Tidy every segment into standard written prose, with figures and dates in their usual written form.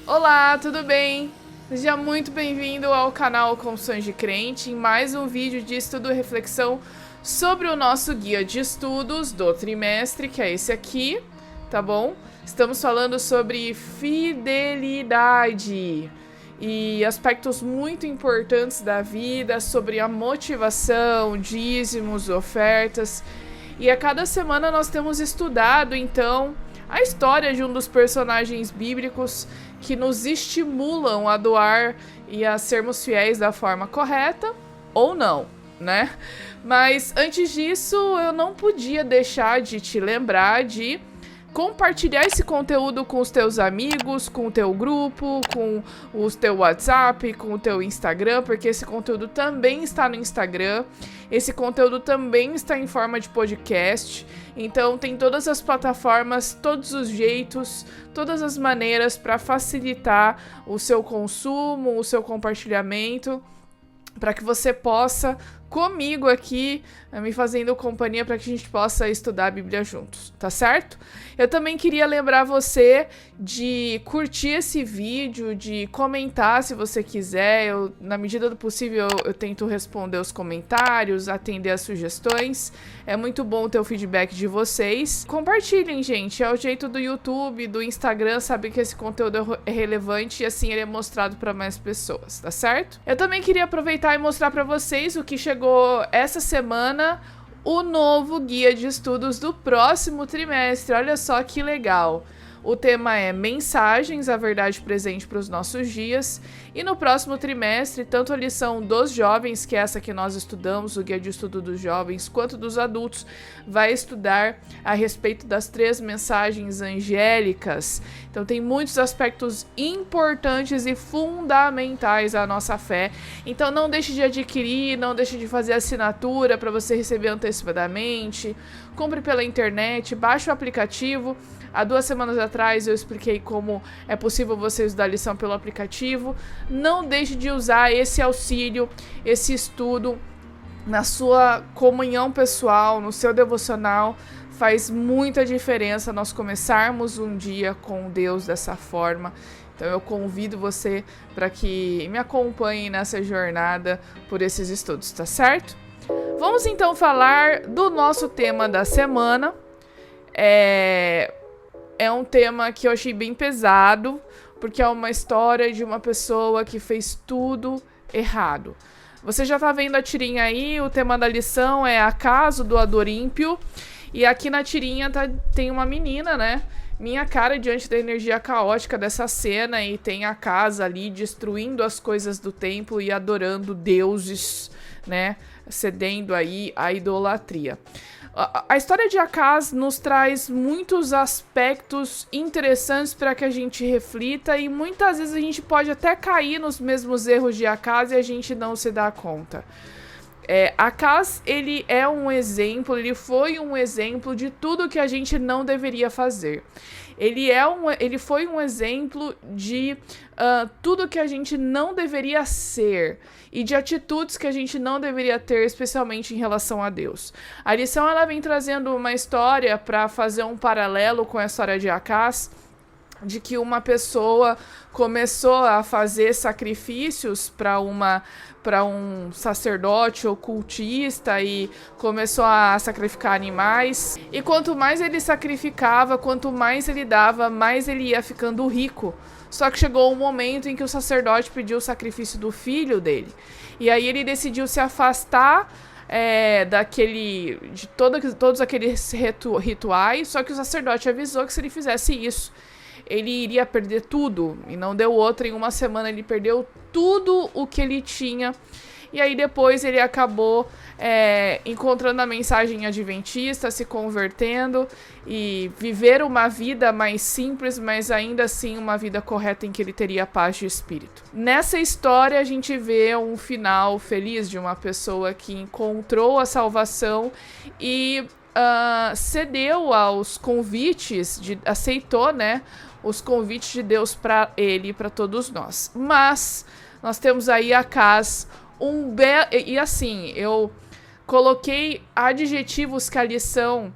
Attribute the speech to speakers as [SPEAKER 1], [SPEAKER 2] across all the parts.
[SPEAKER 1] Olá, tudo bem? Seja muito bem-vindo ao canal Confissões de Crente, em mais um vídeo de estudo e reflexão sobre o nosso guia de estudos do trimestre, que é esse aqui, tá bom? Estamos falando sobre fidelidade e aspectos muito importantes da vida, sobre a motivação, dízimos, ofertas. E a cada semana nós temos estudado, então, a história de um dos personagens bíblicos que nos estimulam a doar e a sermos fiéis da forma correta, ou não, né? Mas antes disso, eu não podia deixar de te lembrar de compartilhar esse conteúdo com os teus amigos, com o teu grupo, com o teu WhatsApp, com o teu Instagram, porque esse conteúdo também está no Instagram, esse conteúdo também está em forma de podcast, então tem todas as plataformas, todos os jeitos, todas as maneiras para facilitar o seu consumo, o seu compartilhamento, para que você possa, comigo aqui, me fazendo companhia para que a gente possa estudar a Bíblia juntos, tá certo? Eu também queria lembrar você de curtir esse vídeo, de comentar se você quiser. Na medida do possível, eu tento responder os comentários, atender as sugestões. É muito bom ter o feedback de vocês. Compartilhem, gente. É o jeito do YouTube, do Instagram, saber que esse conteúdo é relevante e assim ele é mostrado para mais pessoas, tá certo? Eu também queria aproveitar e mostrar para vocês o que chegou essa semana, o novo guia de estudos do próximo trimestre. Olha só que legal. O tema é Mensagens, a verdade presente para os nossos dias. E no próximo trimestre, tanto a lição dos jovens, que é essa que nós estudamos, o guia de estudo dos jovens, quanto dos adultos, vai estudar a respeito das 3 mensagens angélicas. Então tem muitos aspectos importantes e fundamentais à nossa fé. Então não deixe de adquirir, não deixe de fazer assinatura para você receber antecipadamente. Compre pela internet, baixe o aplicativo. Há 2 semanas atrás eu expliquei como é possível você estudar a lição pelo aplicativo. Não deixe de usar esse auxílio, esse estudo na sua comunhão pessoal, no seu devocional. Faz muita diferença nós começarmos um dia com Deus dessa forma. Então eu convido você para que me acompanhe nessa jornada por esses estudos, tá certo? Vamos então falar do nosso tema da semana. É um tema que eu achei bem pesado, porque é uma história de uma pessoa que fez tudo errado. Você já tá vendo a tirinha aí, o tema da lição é Acaso, doador ímpio. E aqui na tirinha tem uma menina, né? Minha cara diante da energia caótica dessa cena, e tem a casa ali destruindo as coisas do templo e adorando deuses, né? Cedendo aí à idolatria. A história de Acaz nos traz muitos aspectos interessantes para que a gente reflita, e muitas vezes a gente pode até cair nos mesmos erros de Acaz e a gente não se dá conta. Acaz, ele é um exemplo, ele foi um exemplo de tudo que a gente não deveria fazer. Ele foi um exemplo de tudo que a gente não deveria ser e de atitudes que a gente não deveria ter, especialmente em relação a Deus. A lição ela vem trazendo uma história para fazer um paralelo com a história de Acaz, de que uma pessoa começou a fazer sacrifícios para um sacerdote ocultista e começou a sacrificar animais. E quanto mais ele sacrificava, quanto mais ele dava, mais ele ia ficando rico. Só que chegou um momento em que o sacerdote pediu o sacrifício do filho dele. E aí ele decidiu se afastar de todos aqueles rituais, só que o sacerdote avisou que se ele fizesse isso, ele iria perder tudo, e não deu outra. Em 1 semana ele perdeu tudo o que ele tinha. E aí depois ele acabou encontrando a mensagem adventista, se convertendo e viver uma vida mais simples, mas ainda assim uma vida correta em que ele teria paz de espírito. Nessa história a gente vê um final feliz de uma pessoa que encontrou a salvação e cedeu aos convites, aceitou, né, os convites de Deus para ele e para todos nós. Mas nós temos aí Acaz, e assim, eu coloquei adjetivos que a lição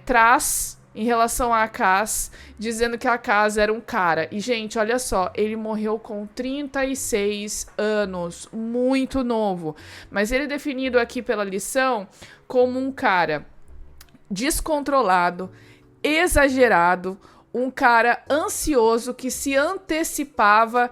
[SPEAKER 1] traz em relação a Acaz, dizendo que Acaz era um cara. E, gente, olha só, ele morreu com 36 anos, muito novo. Mas ele é definido aqui pela lição como um cara descontrolado, exagerado, um cara ansioso que se antecipava.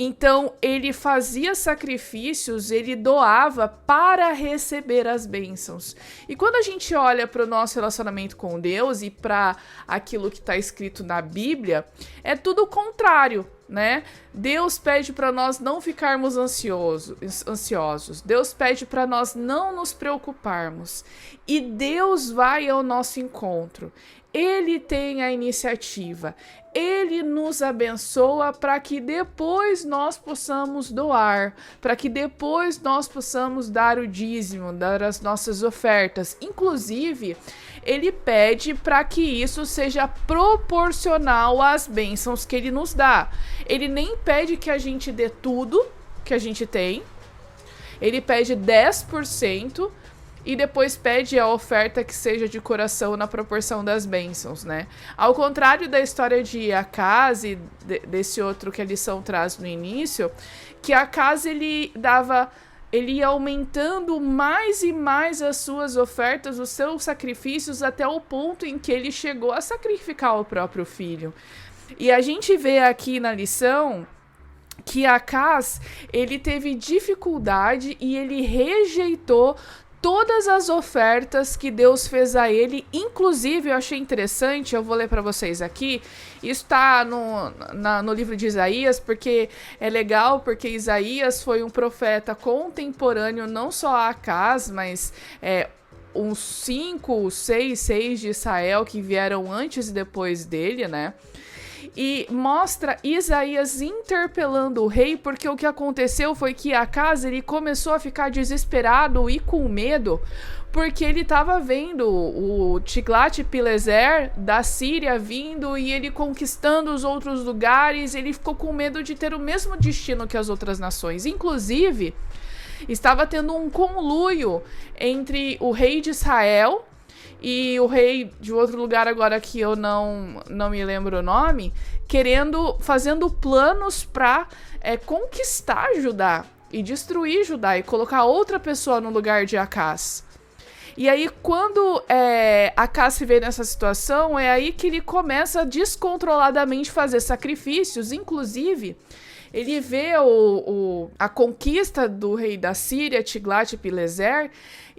[SPEAKER 1] Então, ele fazia sacrifícios, ele doava para receber as bênçãos. E quando a gente olha para o nosso relacionamento com Deus e para aquilo que está escrito na Bíblia, é tudo o contrário, né? Deus pede para nós não ficarmos ansiosos. Deus pede para nós não nos preocuparmos. E Deus vai ao nosso encontro. Ele tem a iniciativa. Ele nos abençoa para que depois nós possamos doar, para que depois nós possamos dar o dízimo, dar as nossas ofertas. Inclusive, ele pede para que isso seja proporcional às bênçãos que ele nos dá. Ele nem pede que a gente dê tudo que a gente tem. Ele pede 10%. E depois pede a oferta que seja de coração na proporção das bênçãos, né? Ao contrário da história de Acaz e desse outro que a lição traz no início, que Acaz ele ia aumentando mais e mais as suas ofertas, os seus sacrifícios, até o ponto em que ele chegou a sacrificar o próprio filho. E a gente vê aqui na lição que Acaz, ele teve dificuldade e ele rejeitou todas as ofertas que Deus fez a ele. Inclusive, eu achei interessante, eu vou ler para vocês aqui, isso está no livro de Isaías, porque é legal, porque Isaías foi um profeta contemporâneo, não só a Acaz, mas uns 5, 6 de Israel que vieram antes e depois dele, né? E mostra Isaías interpelando o rei, porque o que aconteceu foi que Acaz ele começou a ficar desesperado e com medo, porque ele estava vendo o Tiglat-Pileser da Síria vindo e ele conquistando os outros lugares. Ele ficou com medo de ter o mesmo destino que as outras nações. Inclusive, estava tendo um conluio entre o rei de Israel e o rei de outro lugar agora que eu não me lembro o nome, fazendo planos para conquistar Judá e destruir Judá e colocar outra pessoa no lugar de Acaz. E aí, quando Acaz se vê nessa situação, é aí que ele começa a descontroladamente fazer sacrifícios. Inclusive, ele vê a conquista do rei da Síria, Tiglat-Pileser,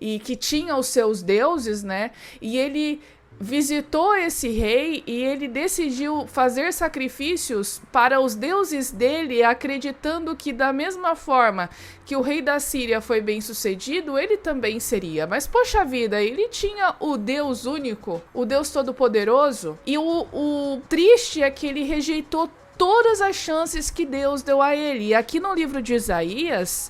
[SPEAKER 1] e que tinha os seus deuses, né? E ele visitou esse rei e ele decidiu fazer sacrifícios para os deuses dele, acreditando que da mesma forma que o rei da Síria foi bem sucedido, ele também seria. Mas poxa vida, ele tinha o Deus único, o Deus todo-poderoso, e o triste é que ele rejeitou todas as chances que Deus deu a ele. E aqui no livro de Isaías,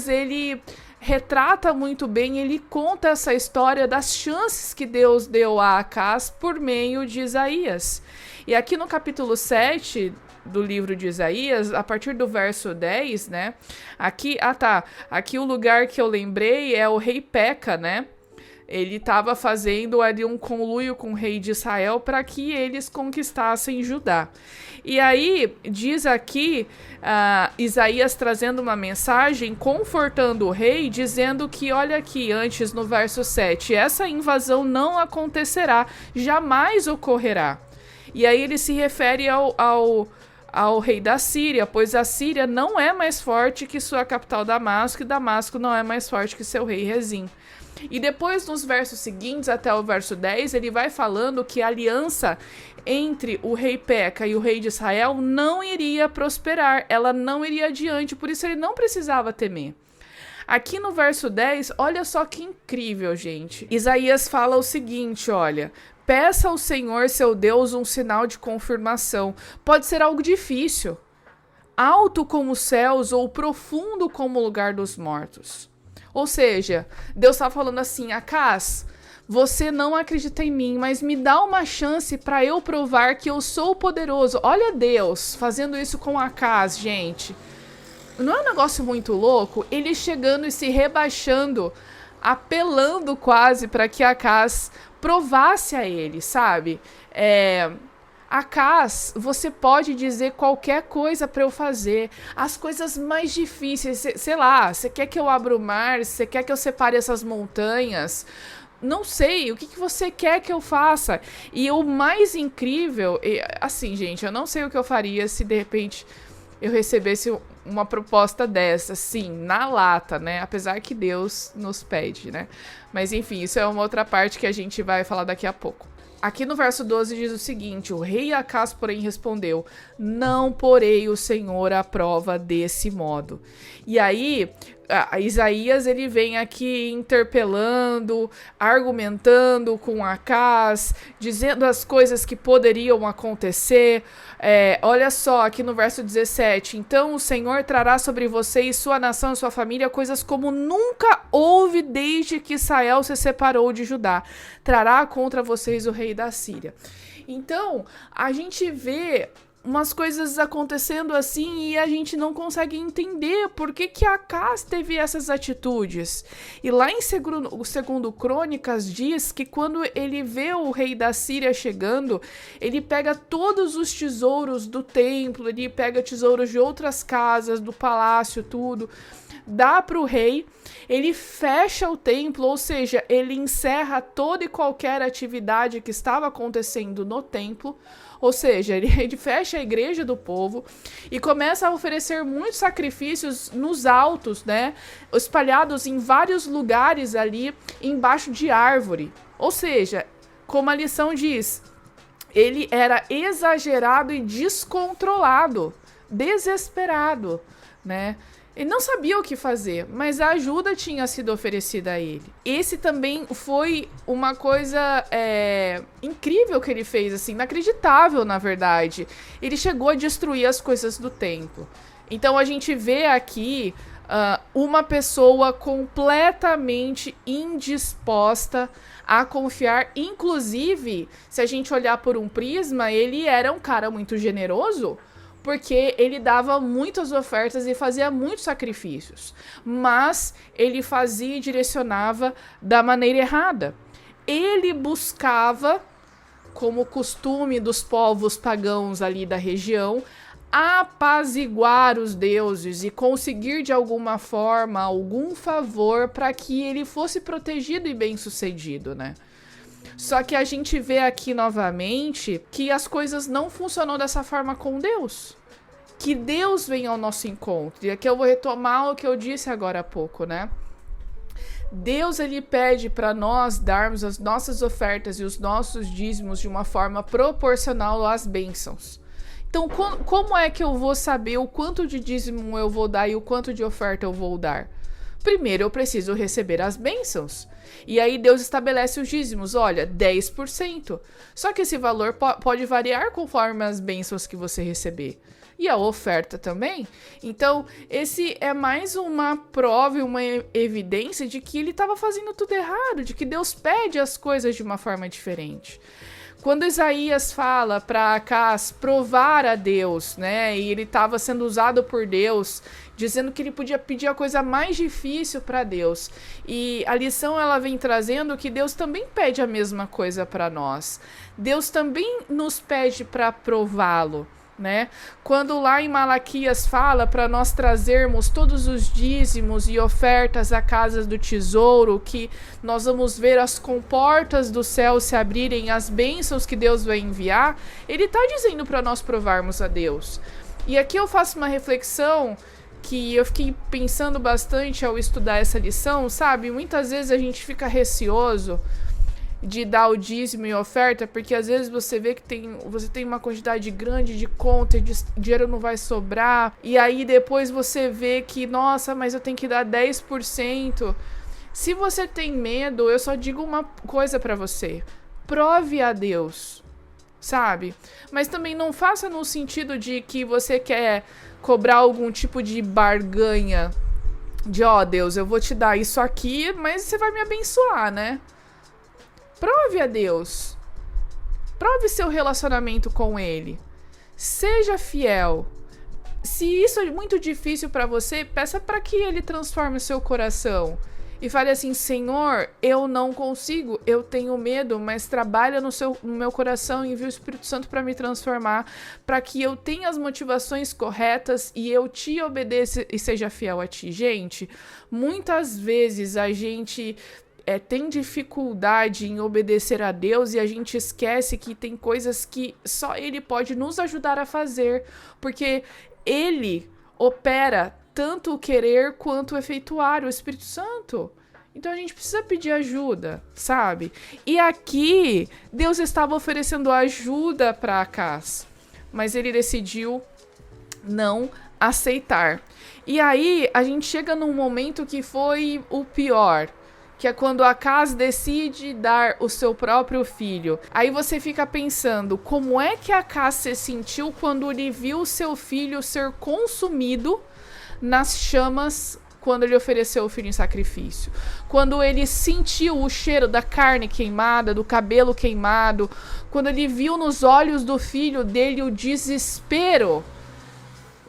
[SPEAKER 1] ele retrata muito bem, ele conta essa história das chances que Deus deu a Acaz por meio de Isaías. E aqui no capítulo 7 do livro de Isaías, a partir do verso 10, né? Aqui o lugar que eu lembrei é o rei Peca, né? Ele estava fazendo ali um conluio com o rei de Israel para que eles conquistassem Judá. E aí, diz aqui, Isaías trazendo uma mensagem, confortando o rei, dizendo que, olha aqui, antes no verso 7, essa invasão não acontecerá, jamais ocorrerá. E aí ele se refere ao rei da Síria, pois a Síria não é mais forte que sua capital Damasco, e Damasco não é mais forte que seu rei Rezim. E depois, nos versos seguintes, até o verso 10, ele vai falando que a aliança entre o rei Peca e o rei de Israel não iria prosperar, ela não iria adiante, por isso ele não precisava temer. Aqui no verso 10, olha só que incrível, gente. Isaías fala o seguinte, olha: peça ao Senhor, seu Deus, um sinal de confirmação. Pode ser algo difícil, alto como os céus ou profundo como o lugar dos mortos. Ou seja, Deus está falando assim: Acaz, você não acredita em mim, mas me dá uma chance para eu provar que eu sou poderoso. Olha Deus fazendo isso com Acaz, gente. Não é um negócio muito louco? Ele chegando e se rebaixando, apelando quase para que Acaz provasse a ele, sabe? Acas, você pode dizer qualquer coisa para eu fazer, as coisas mais difíceis, sei lá, você quer que eu abra o mar, você quer que eu separe essas montanhas, não sei, o que você quer que eu faça? E o mais incrível, assim, gente, eu não sei o que eu faria se de repente eu recebesse uma proposta dessa, sim, na lata, né? Apesar que Deus nos pede, né? Mas enfim, isso é uma outra parte que a gente vai falar daqui a pouco. Aqui no verso 12 diz o seguinte: o rei Acaz, porém, respondeu: não porei o Senhor à prova desse modo. E aí, Isaías, ele vem aqui interpelando, argumentando com Acaz, dizendo as coisas que poderiam acontecer. Olha só, aqui no verso 17: então o Senhor trará sobre você e sua nação e sua família coisas como nunca houve desde que Israel se separou de Judá. Trará contra vocês o rei da Síria. Então, a gente vê umas coisas acontecendo assim e a gente não consegue entender por que Acaz teve essas atitudes. E lá em segundo Crônicas diz que quando ele vê o rei da Síria chegando, ele pega todos os tesouros do templo, ele pega tesouros de outras casas, do palácio, tudo, dá para o rei, ele fecha o templo, ou seja, ele encerra toda e qualquer atividade que estava acontecendo no templo, ou seja, ele fecha a igreja do povo e começa a oferecer muitos sacrifícios nos altos, né, espalhados em vários lugares ali embaixo de árvore. Ou seja, como a lição diz, ele era exagerado e descontrolado, desesperado, né? Ele não sabia o que fazer, mas a ajuda tinha sido oferecida a ele. Esse também foi uma coisa incrível que ele fez, assim, inacreditável, na verdade. Ele chegou a destruir as coisas do templo. Então a gente vê aqui uma pessoa completamente indisposta a confiar. Inclusive, se a gente olhar por um prisma, ele era um cara muito generoso, porque ele dava muitas ofertas e fazia muitos sacrifícios, mas ele fazia e direcionava da maneira errada. Ele buscava, como costume dos povos pagãos ali da região, apaziguar os deuses e conseguir de alguma forma algum favor para que ele fosse protegido e bem-sucedido, né? Só que a gente vê aqui novamente que as coisas não funcionam dessa forma com Deus. Que Deus venha ao nosso encontro. E aqui eu vou retomar o que eu disse agora há pouco, né? Deus, ele pede para nós darmos as nossas ofertas e os nossos dízimos de uma forma proporcional às bênçãos. Então, como é que eu vou saber o quanto de dízimo eu vou dar e o quanto de oferta eu vou dar? Primeiro, eu preciso receber as bênçãos. E aí Deus estabelece os dízimos, olha, 10%. Só que esse valor pode variar conforme as bênçãos que você receber. E a oferta também. Então, esse é mais uma prova e uma evidência de que ele estava fazendo tudo errado, de que Deus pede as coisas de uma forma diferente. Quando Isaías fala para Acaz provar a Deus, né, e ele estava sendo usado por Deus, dizendo que ele podia pedir a coisa mais difícil para Deus. E a lição, ela vem trazendo que Deus também pede a mesma coisa para nós. Deus também nos pede para prová-lo, né? Quando lá em Malaquias fala para nós trazermos todos os dízimos e ofertas à casa do tesouro, que nós vamos ver as comportas do céu se abrirem, as bênçãos que Deus vai enviar, ele está dizendo para nós provarmos a Deus. E aqui eu faço uma reflexão que eu fiquei pensando bastante ao estudar essa lição, sabe? Muitas vezes a gente fica receoso de dar o dízimo e oferta, porque às vezes você vê que você tem uma quantidade grande de conta e dinheiro não vai sobrar, e aí depois você vê que, nossa, mas eu tenho que dar 10%. Se você tem medo, eu só digo uma coisa pra você: prove a Deus, sabe? Mas também não faça no sentido de que você quer cobrar algum tipo de barganha, de Deus, eu vou te dar isso aqui, mas você vai me abençoar, né? Prove a Deus. Prove seu relacionamento com Ele. Seja fiel. Se isso é muito difícil para você, peça para que Ele transforme o seu coração. e fale assim: Senhor, eu não consigo, eu tenho medo, mas trabalha no meu coração e envia o Espírito Santo para me transformar, para que eu tenha as motivações corretas e eu te obedeça e seja fiel a ti. Gente, muitas vezes a gente tem dificuldade em obedecer a Deus e a gente esquece que tem coisas que só Ele pode nos ajudar a fazer, porque Ele opera tanto o querer quanto o efetuar, o Espírito Santo. Então a gente precisa pedir ajuda, sabe? E aqui, Deus estava oferecendo ajuda para Acaz, mas ele decidiu não aceitar. E aí, a gente chega num momento que foi o pior, que é quando Acaz decide dar o seu próprio filho. Aí você fica pensando, como é que Acaz se sentiu quando ele viu o seu filho ser consumido nas chamas, quando ele ofereceu o filho em sacrifício? Quando ele sentiu o cheiro da carne queimada, do cabelo queimado, quando ele viu nos olhos do filho dele o desespero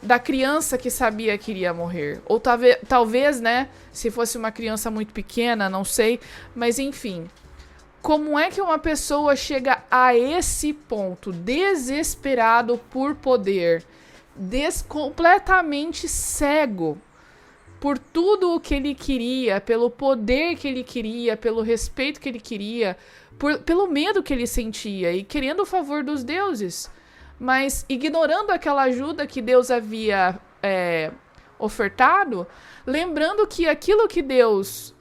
[SPEAKER 1] da criança que sabia que iria morrer. Ou talvez, né, se fosse uma criança muito pequena, não sei, mas enfim. Como é que uma pessoa chega a esse ponto, desesperado por poder, completamente cego por tudo o que ele queria, pelo poder que ele queria, pelo respeito que ele queria, pelo medo que ele sentia e querendo o favor dos deuses, mas ignorando aquela ajuda que Deus havia ofertado, lembrando que aquilo que Deus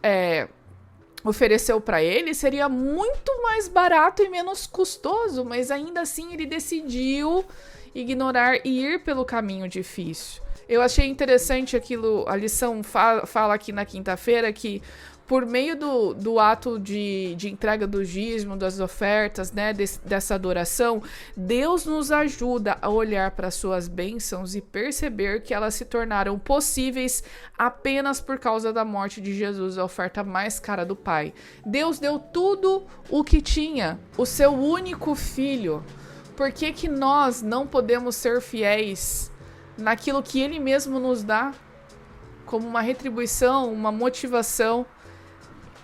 [SPEAKER 1] ofereceu para ele seria muito mais barato e menos custoso, mas ainda assim ele decidiu ignorar e ir pelo caminho difícil. Eu achei interessante aquilo, a lição fala aqui na quinta-feira que por meio do ato de entrega do dízimo, das ofertas, né, dessa adoração, Deus nos ajuda a olhar para suas bênçãos e perceber que elas se tornaram possíveis apenas por causa da morte de Jesus, a oferta mais cara do Pai. Deus deu tudo o que tinha, o seu único filho. Por que que nós não podemos ser fiéis naquilo que Ele mesmo nos dá como uma retribuição, uma motivação?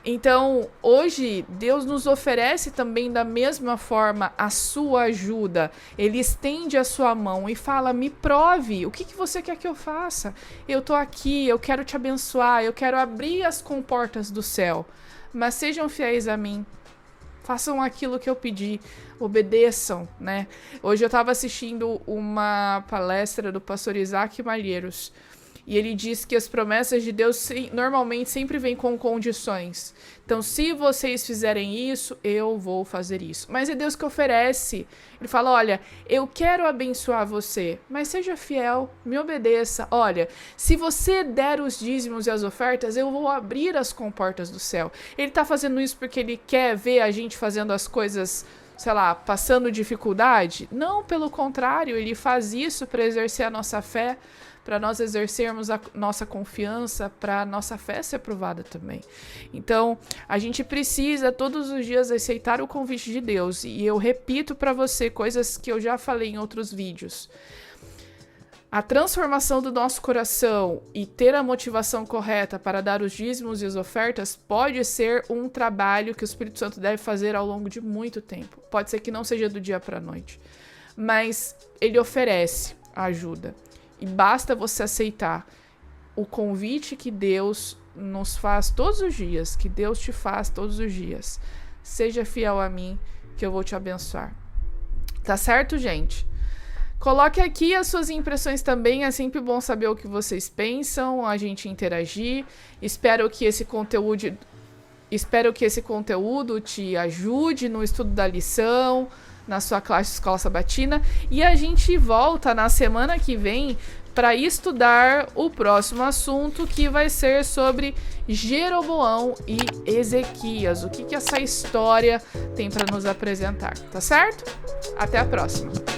[SPEAKER 1] Então, hoje, Deus nos oferece também da mesma forma a sua ajuda. Ele estende a sua mão e fala: me prove, o que você quer que eu faça? Eu tô aqui, eu quero te abençoar, eu quero abrir as comportas do céu. Mas sejam fiéis a mim. Façam aquilo que eu pedi, obedeçam, né? Hoje eu estava assistindo uma palestra do pastor Isaac Malheiros, e ele diz que as promessas de Deus normalmente sempre vêm com condições. Então, se vocês fizerem isso, eu vou fazer isso. Mas é Deus que oferece. Ele fala: olha, eu quero abençoar você, mas seja fiel, me obedeça. Olha, se você der os dízimos e as ofertas, eu vou abrir as comportas do céu. Ele está fazendo isso porque ele quer ver a gente fazendo as coisas, sei lá, passando dificuldade? Não, pelo contrário, ele faz isso para exercer a nossa fé, para nós exercermos a nossa confiança, para a nossa fé ser provada também. Então, a gente precisa todos os dias aceitar o convite de Deus. E eu repito para você coisas que eu já falei em outros vídeos. A transformação do nosso coração e ter a motivação correta para dar os dízimos e as ofertas pode ser um trabalho que o Espírito Santo deve fazer ao longo de muito tempo. Pode ser que não seja do dia para a noite, mas ele oferece ajuda. E basta você aceitar o convite que Deus nos faz todos os dias, que Deus te faz todos os dias. Seja fiel a mim, que eu vou te abençoar. Tá certo, gente? Coloque aqui as suas impressões também, é sempre bom saber o que vocês pensam, a gente interagir. Espero que esse conteúdo te ajude no estudo da lição, na sua classe de escola sabatina. E a gente volta na semana que vem para estudar o próximo assunto, que vai ser sobre Jeroboão e Ezequias. O que essa história tem para nos apresentar, tá certo? Até a próxima!